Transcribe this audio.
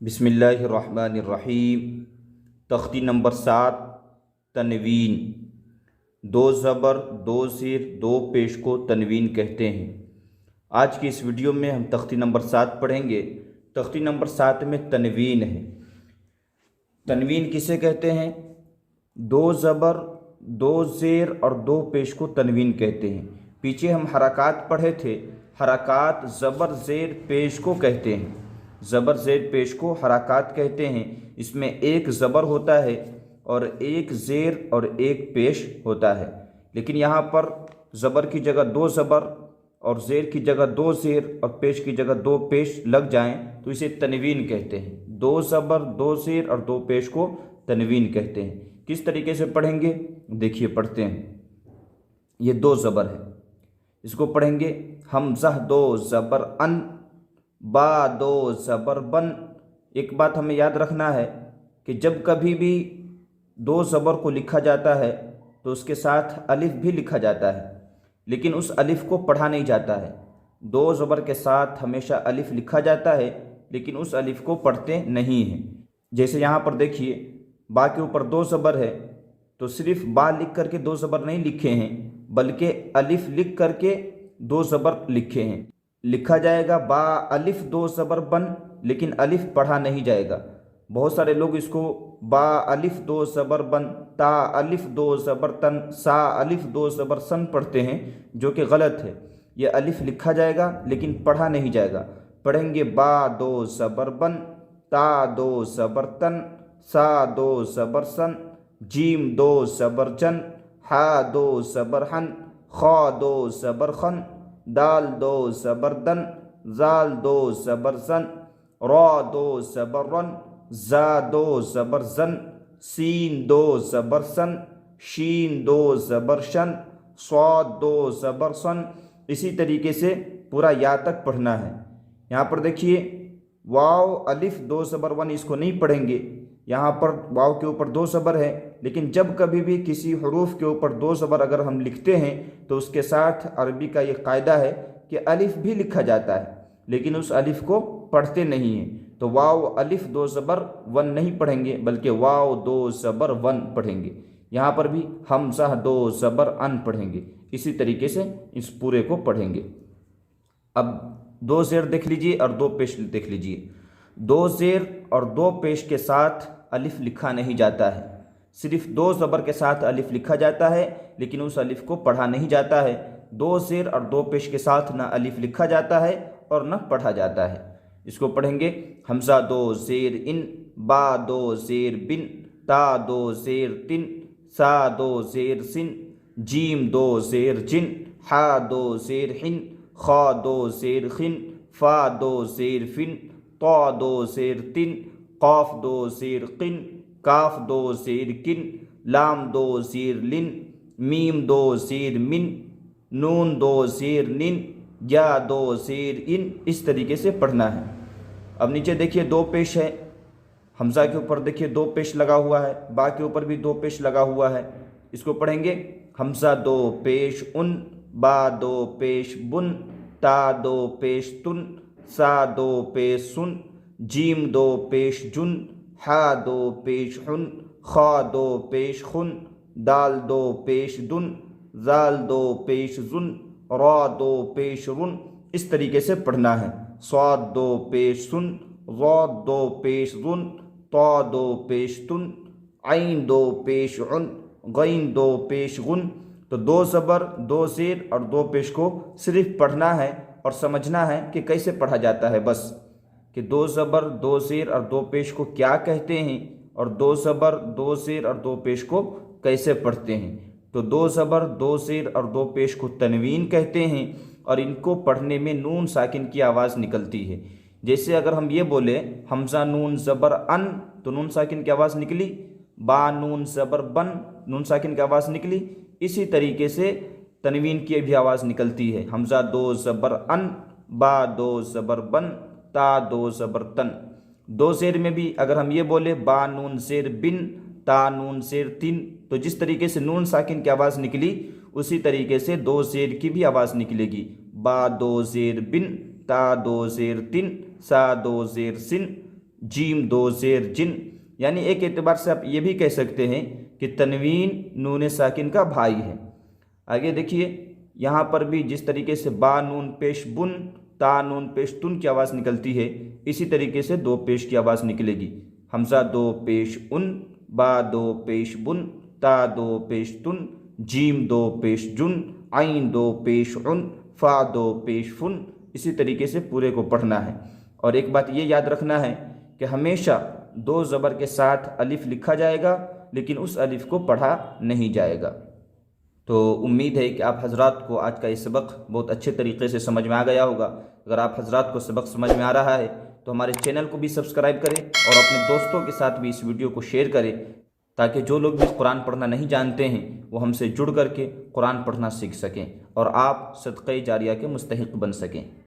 بسم اللہ الرحمن الرحیم۔ تختی نمبر 7 تنوین۔ دو زبر، دو زیر، دو پیش کو تنوین کہتے ہیں۔ آج کی اس ویڈیو میں ہم تختی نمبر 7 پڑھیں گے۔ تختی نمبر 7 میں تنوین ہے۔ تنوین کسے کہتے ہیں؟ دو زبر، دو زیر اور دو پیش کو تنوین کہتے ہیں۔ پیچھے ہم حرکات پڑھے تھے۔ حرکات زبر زیر پیش کو کہتے ہیں۔ زبر زیر پیش کو حرکات کہتے ہیں۔ اس میں ایک زبر ہوتا ہے اور ایک زیر اور ایک پیش ہوتا ہے، لیکن یہاں پر زبر کی جگہ دو زبر اور زیر کی جگہ دو زیر اور پیش کی جگہ دو پیش لگ جائیں تو اسے تنوین کہتے ہیں۔ دو زبر، دو زیر اور دو پیش کو تنوین کہتے ہیں۔ کس طریقے سے پڑھیں گے؟ دیکھیے پڑھتے ہیں۔ یہ دو زبر ہے، اس کو پڑھیں گے حمزہ دو زبر ان، با دو زبر بن۔ ایک بات ہمیں یاد رکھنا ہے کہ جب کبھی بھی دو زبر کو لکھا جاتا ہے تو اس کے ساتھ الف بھی لکھا جاتا ہے، لیکن اس الف کو پڑھا نہیں جاتا ہے۔ دو زبر کے ساتھ ہمیشہ الف لکھا جاتا ہے لیکن اس الف کو پڑھتے نہیں ہیں۔ جیسے یہاں پر دیکھیے، با کے اوپر دو زبر ہے تو صرف با لکھ کر کے دو زبر نہیں لکھے ہیں، بلکہ الف لکھ کر کے دو زبر لکھے ہیں۔ لکھا جائے گا با الف دو زبر بن، لیکن الف پڑھا نہیں جائے گا۔ بہت سارے لوگ اس کو با الف دو زبر بن، تا الف دو زبر تن، سا الف دو زبر سن پڑھتے ہیں، جو کہ غلط ہے۔ یہ الف لکھا جائے گا لیکن پڑھا نہیں جائے گا۔ پڑھیں گے با دو زبر بن، تا دو زبر تن، سا دو زبر سن، جیم دو زبر جن، ہا دو زبر ہن، خا دو زبر خن، دال دو زبر دن، زال دو زبر زن، را دو زبر رن، زا دو زبر زن، سین دو زبر سن، شین دو زبر شن، صاد دو زبر سن۔ اسی طریقے سے پورا یا تک پڑھنا ہے۔ یہاں پر دیکھیے واو الف دو زبر ون، اس کو نہیں پڑھیں گے۔ یہاں پر واو کے اوپر دو زبر ہے، لیکن جب کبھی بھی کسی حروف کے اوپر دو زبر اگر ہم لکھتے ہیں تو اس کے ساتھ عربی کا یہ قاعدہ ہے کہ الف بھی لکھا جاتا ہے، لیکن اس الف کو پڑھتے نہیں ہیں۔ تو واو الف دو زبر ون نہیں پڑھیں گے، بلکہ واو دو زبر ون پڑھیں گے۔ یہاں پر بھی حمزہ دو زبر ان پڑھیں گے۔ اسی طریقے سے اس پورے کو پڑھیں گے۔ اب دو زیر دیکھ لیجئے اور دو پیش دیکھ لیجئے۔ دو زیر اور دو پیش کے ساتھ الف لکھا نہیں جاتا ہے، صرف دو زبر کے ساتھ الف لکھا جاتا ہے لیکن اس الف کو پڑھا نہیں جاتا ہے۔ دو زیر اور دو پیش کے ساتھ نہ الف لکھا جاتا ہے اور نہ پڑھا جاتا ہے۔ اس کو پڑھیں گے حمزہ دو زیر ان، با دو زیر بن، تا دو زیر تن، سا دو زیر سن، جیم دو زیر جن، ہا دو زیر ہن، خا دو زیر خن، فا دو زیر فن، طا دو زیر تن، قاف دو زیر قن، کاف دو زیر کن، لام دو زیر لن، میم دو زیر من، نون دو زیر نن، یا دو زیر ان۔ اس طریقے سے پڑھنا ہے۔ اب نیچے دیکھیے دو پیش ہے۔ حمزہ کے اوپر دیکھیے دو پیش لگا ہوا ہے، با کے اوپر بھی دو پیش لگا ہوا ہے۔ اس کو پڑھیں گے حمزہ دو پیش ان، با دو پیش بن، تا دو پیش تن، سا دو پیش سن، جیم دو پیش جن، ہا دو پیش ہن، خا دو پیش خن، دال دو پیش دن، زال دو پیش زن، را دو پیش رن۔ اس طریقے سے پڑھنا ہے۔ صاد دو پیش سن، ضاد دو پیش رن، طا دو پیش تن، عین دو پیش عن، غین دو پیش غن۔ تو دو زبر، دو زیر اور دو پیش کو صرف پڑھنا ہے اور سمجھنا ہے کہ کیسے پڑھا جاتا ہے، بس کہ دو زبر، دو زیر اور دو پیش کو کیا کہتے ہیں اور دو زبر، دو زیر اور دو پیش کو کیسے پڑھتے ہیں۔ تو دو زبر، دو زیر اور دو پیش کو تنوین کہتے ہیں اور ان کو پڑھنے میں نون ساکن کی آواز نکلتی ہے۔ جیسے اگر ہم یہ بولے حمزہ نون زبر ان تو نون ساکن کی آواز نکلی، با نون زبر بن نون ساکن کی آواز نکلی۔ اسی طریقے سے تنوین کی بھی آواز نکلتی ہے۔ حمزہ دو زبر ان، با دو زبر بن، تا دو زبر تن۔ دو زیر میں بھی اگر ہم یہ بولے با نون زیر بن، تا نون زیر تن، تو جس طریقے سے نون ساکن کی آواز نکلی اسی طریقے سے دو زیر کی بھی آواز نکلے گی۔ با دو زیر بن، تا دو زیر تن، سا دو زیر سن، جیم دو زیر جن، یعنی ایک اعتبار سے آپ یہ بھی کہہ سکتے ہیں کہ تنوین نون ساکن کا بھائی ہے۔ آگے دیکھیے یہاں پر بھی جس طریقے سے با نون پیش بن تا نون پیش تن کی آواز نکلتی ہے، اسی طریقے سے دو پیش کی آواز نکلے گی۔ حمزہ دو پیش ان، با دو پیش بن، تا دو پیش تن، جیم دو پیش جن، عین دو پیش عن، فا دو پیش فن، اسی طریقے سے پورے کو پڑھنا ہے۔ اور ایک بات یہ یاد رکھنا ہے کہ ہمیشہ دو زبر کے ساتھ الف لکھا جائے گا، لیکن اس الف کو پڑھا نہیں جائے گا۔ تو امید ہے کہ آپ حضرات کو آج کا یہ سبق بہت اچھے طریقے سے سمجھ میں آ گیا ہوگا۔ اگر آپ حضرات کو سبق سمجھ میں آ رہا ہے تو ہمارے چینل کو بھی سبسکرائب کریں اور اپنے دوستوں کے ساتھ بھی اس ویڈیو کو شیئر کریں، تاکہ جو لوگ بھی قرآن پڑھنا نہیں جانتے ہیں وہ ہم سے جڑ کر کے قرآن پڑھنا سیکھ سکیں اور آپ صدقہ جاریہ کے مستحق بن سکیں۔